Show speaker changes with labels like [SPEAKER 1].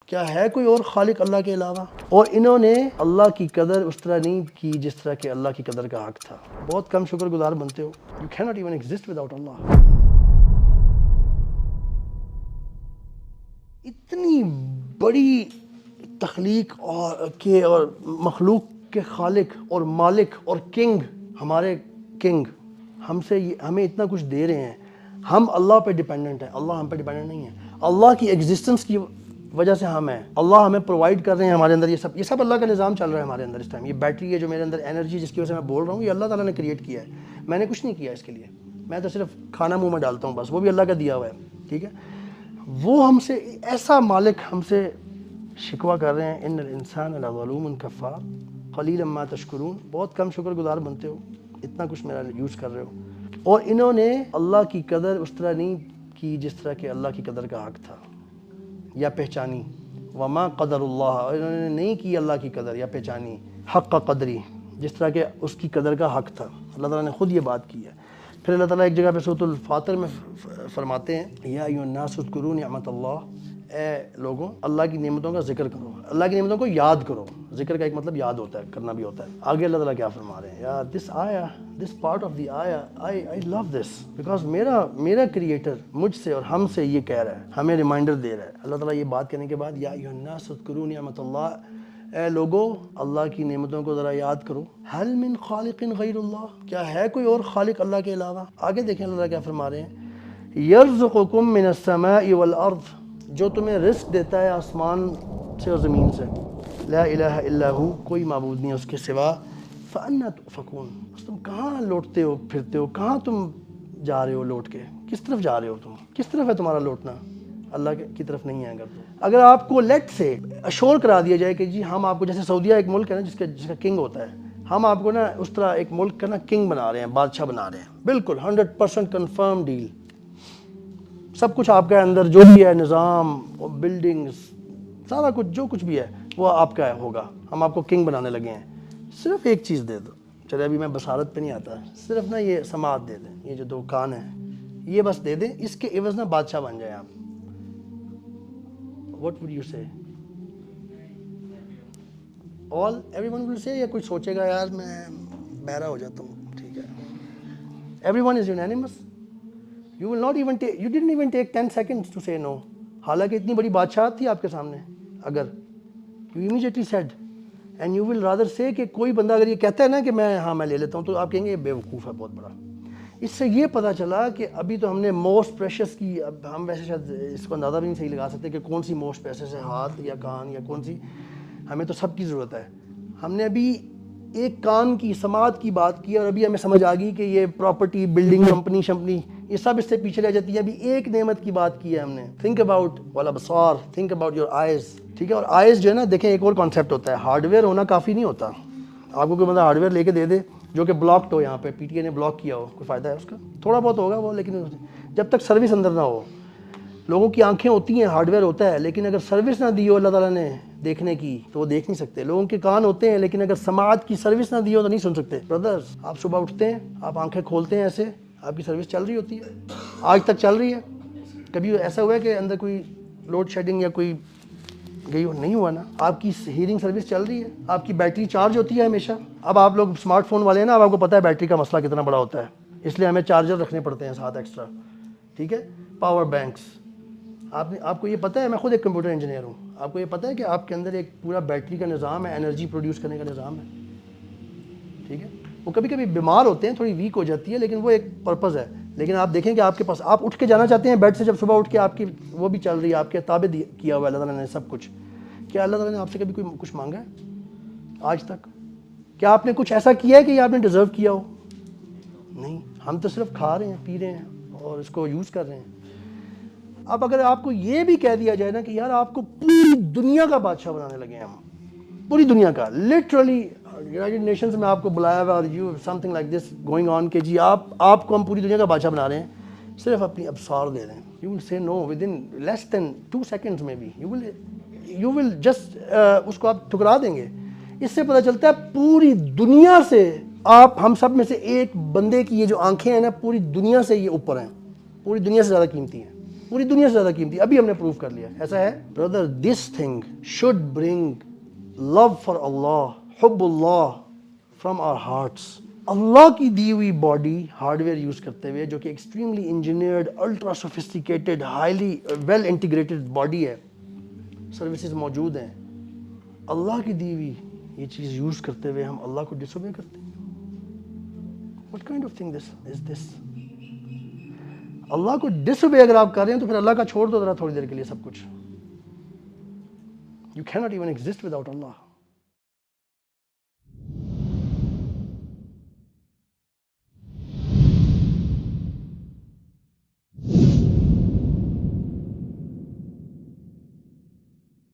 [SPEAKER 1] کیا ہے کوئی اور خالق اللہ کے علاوہ؟ اور انہوں نے اللہ کی قدر اس طرح نہیں کی جس طرح کہ اللہ کی قدر کا حق تھا. بہت کم شکر گزار بنتے ہو. You cannot even exist without Allah. اتنی بڑی تخلیق اور مخلوق کے خالق اور مالک اور کنگ، ہمارے کنگ ہمیں اتنا کچھ دے رہے ہیں. ہم اللہ پہ ڈیپینڈنٹ ہیں، اللہ ہم پہ ڈیپینڈنٹ نہیں ہے. اللہ کی ایگزسٹنس کی وجہ سے ہم ہیں. اللہ ہمیں پرووائڈ کر رہے ہیں ہمارے اندر. یہ سب اللہ کا نظام چل رہا ہے ہمارے اندر اس ٹائم. یہ بیٹری ہے جو میرے اندر انرجی جس کی وجہ سے میں بول رہا ہوں، یہ اللہ تعالیٰ نے کریٹ کیا ہے. میں نے کچھ نہیں کیا اس کے لیے، میں تو صرف کھانا منہ میں ڈالتا ہوں بس، وہ بھی اللہ کا دیا ہوا ہے. ٹھیک ہے، وہ ہم سے ایسا مالک ہم سے شکوہ کر رہے ہیں. ان الانسان لظلوم کفار قلیلا ما تشکرون. بہت کم شکر گزار بنتے ہو، اتنا کچھ میرا یوز کر رہے ہو. اور انہوں نے اللہ کی قدر اس طرح نہیں کی جس طرح کہ اللہ کی قدر کا حق تھا یا پہچانی. وما قدر اللہ، انہوں نے نہیں کی اللہ کی قدر یا پہچانی حق کا قدری، جس طرح کہ اس کی قدر کا حق تھا. اللہ تعالیٰ نے خود یہ بات کی ہے. پھر اللہ تعالیٰ ایک جگہ پہ سورۃ الفاطر میں فرماتے ہیں یا ایھا الناس اذکروا نعمت اللہ، اے لوگوں اللہ کی نعمتوں کا ذکر کرو، اللہ کی نعمتوں کو یاد کرو. ذکر کا ایک مطلب یاد ہوتا ہے، کرنا بھی ہوتا ہے. آگے اللہ تعالیٰ کیا فرما رہے ہیں؟ یار دس پارٹ آف دی آیا آئی لو دس بیکاز میرا کریٹر مجھ سے اور ہم سے یہ کہہ رہا ہے، ہمیں ریمائنڈر دے رہا ہے. اللہ تعالیٰ یہ بات کہنے کے بعد یا ایھا الناس اذکروا نعمت اللہ، اے لوگو اللہ کی نعمتوں کو ذرا یاد کرو. هل من خالق غیر اللہ، کیا ہے کوئی اور خالق اللہ کے علاوہ؟ آگے دیکھیں اللہ کیا فرما رہے ہیں. یرزقکم من السماء والارض، جو تمہیں رزق دیتا ہے آسمان سے اور زمین سے. لا الہ الا ہو، کوئی معبود نہیں اس کے سوا. فأنا تؤفکون، بس تم کہاں لوٹتے ہو پھرتے ہو، کہاں تم جا رہے ہو لوٹ کے؟ کس طرف جا رہے ہو تم؟ کس طرف ہے تمہارا لوٹنا؟ اللہ کی طرف نہیں ہے. اگر آپ کو لیٹ سے اشور کرا دیا جائے کہ جی ہم آپ کو، جیسے سعودیہ ایک ملک ہے نا جس کا کنگ ہوتا ہے، ہم آپ کو نا اس طرح ایک ملک کا نا کنگ بنا رہے ہیں، بادشاہ بنا رہے ہیں، بالکل 100% کنفرم ڈیل، سب کچھ آپ کا اندر جو بھی ہے، نظام اور بلڈنگز، سارا کچھ جو کچھ بھی ہے وہ آپ کا ہوگا. ہم آپ کو کنگ بنانے لگے ہیں. صرف ایک چیز دے دو. چلے ابھی میں بصارت پہ نہیں آتا، صرف نا یہ سماعت دے دیں، یہ جو دو کان ہیں یہ بس دے دیں، اس کے عوض نا بادشاہ بن جائیں آپ. What would you say? Everyone will say، یا کوئی سوچے گا یار میں بہرا ہو جاتا ہوں. ٹھیک ہے، everyone is unanimous. You didn't even take 10 seconds to say no. حالانکہ اتنی بڑی بادشاہت تھی آپ کے سامنے. اگر you immediately said and you will rather say کہ کوئی بندہ اگر یہ کہتا ہے نا کہ میں لے لیتا ہوں، تو آپ کہیں گے یہ بے وقوف ہے بہت بڑا. اس سے یہ پتہ چلا کہ ابھی تو ہم نے موسٹ پریشس کی، اب ہم ویسے شاید اس کو اندازہ بھی نہیں صحیح لگا سکتے کہ کون سی موسٹ پریشس ہے، ہاتھ یا کان یا کون سی. ہمیں تو سب کی ضرورت ہے. ہم نے ابھی ایک کان کی سماعت کی بات کی اور ابھی ہمیں سمجھ آ گئی کہ یہ پراپرٹی، بلڈنگ، کمپنی شمپنی یہ سب اس سے پیچھے رہ جاتی ہے. ابھی ایک نعمت کی بات کی ہے ہم نے. تھنک اباؤٹ والابصار، تھنک اباؤٹ یور آئیز. ٹھیک ہے، اور آئیز جو ہے نا، دیکھیں ایک اور کانسیپٹ ہوتا ہے، ہارڈ ویئر ہونا کافی نہیں ہوتا. آپ کو کوئی بندہ ہارڈ ویئر لے کے دے دے جو کہ بلاکڈ ہو، یہاں پہ پی ٹی اے نے بلاک کیا ہو، کوئی فائدہ ہے اس کا؟ تھوڑا بہت ہوگا وہ، لیکن جب تک سروس اندر نہ ہو. لوگوں کی آنکھیں ہوتی ہیں، ہارڈ ویئر ہوتا ہے، لیکن اگر سروس نہ دی ہو اللہ تعالیٰ نے دیکھنے کی تو وہ دیکھ نہیں سکتے. لوگوں کے کان ہوتے ہیں، لیکن اگر سماعت کی سروس نہ دی ہو تو نہیں سن سکتے. بردرز، آپ صبح اٹھتے ہیں، آپ آنکھیں کھولتے ہیں، ایسے آپ کی سروس چل رہی ہوتی ہے، آج تک چل رہی ہے. کبھی ایسا ہوا ہے کہ اندر کوئی لوڈ شیڈنگ یا کوئی گئی ہو؟ نہیں ہوا نا. آپ کی ہیرنگ سروس چل رہی ہے، آپ کی بیٹری چارج ہوتی ہے ہمیشہ. اب آپ لوگ اسمارٹ فون والے ہیں نا، اب آپ کو پتہ ہے بیٹری کا مسئلہ کتنا بڑا ہوتا ہے، اس لیے ہمیں چارجر رکھنے پڑتے ہیں ساتھ ایکسٹرا. ٹھیک ہے، پاور بینکس. آپ کو یہ پتہ ہے، میں خود ایک کمپیوٹر انجینئر ہوں، آپ کو یہ پتہ ہے کہ آپ کے اندر ایک پورا بیٹری کا نظام ہے، انرجی پروڈیوس کرنے کا نظام ہے. ٹھیک ہے، وہ کبھی کبھی بیمار ہوتے ہیں، تھوڑی ویک ہو جاتی ہے، لیکن وہ ایک پرپز ہے. لیکن آپ دیکھیں کہ آپ کے پاس، آپ اٹھ کے جانا چاہتے ہیں بیڈ سے، جب صبح اٹھ کے آپ کی وہ بھی چل رہی ہے، آپ کے تابع کیا ہوا ہے اللہ تعالیٰ نے سب کچھ. کیا اللہ تعالیٰ نے آپ سے کبھی کوئی کچھ مانگا ہے آج تک؟ کیا آپ نے کچھ ایسا کیا ہے کہ یہ آپ نے ڈیزرو کیا ہو؟ نہیں. ہم تو صرف کھا رہے ہیں، پی رہے ہیں اور اس کو یوز کر رہے ہیں. اب اگر آپ کو یہ بھی کہہ دیا جائے نا کہ یار آپ کو پوری دنیا کا بادشاہ بنانے لگے ہیں ہم، پوری دنیا کا، لٹرلی یونائٹڈ نیشنز میں آپ کو بلایا ہوا، اور you some thing like this going on کہ جی آپ کو ہم پوری دنیا کا بادشاہ بنا رہے ہیں، صرف اپنی ابصار دے رہے ہیں. یو ول سے know with in less then 2 seconds میں بھی یو ول جسٹ اس کو آپ ٹھکرا دیں گے. اس سے پتہ چلتا ہے پوری دنیا سے آپ، ہم سب میں سے ایک بندے کی یہ جو آنکھیں ہیں نا، پوری دنیا سے یہ اوپر ہیں، پوری دنیا سے زیادہ قیمتی ہیں. پوری دنیا سے زیادہ قیمتی. ابھی ہم نے پروف کر لیا. ایسا ہے brother. This thing should bring love for Allah, حب اللہ فرام آور ہارٹس. اللہ کی دی ہوئی باڈی ہارڈ ویئر یوز کرتے ہوئے, جو کہ extremely engineered, ultra sophisticated, highly well integrated body ہے, سروسز موجود ہیں, اللہ کی دی ہوئی یہ چیز یوز کرتے ہوئے ہم اللہ کو ڈس اوبے کرتے ہیں. What kind of thing is this? اللہ کو ڈس اوبے اگر آپ کر رہے ہیں تو پھر اللہ کا چھوڑ دو ذرا تھوڑی دیر کے لیے سب کچھ. You cannot even exist without Allah.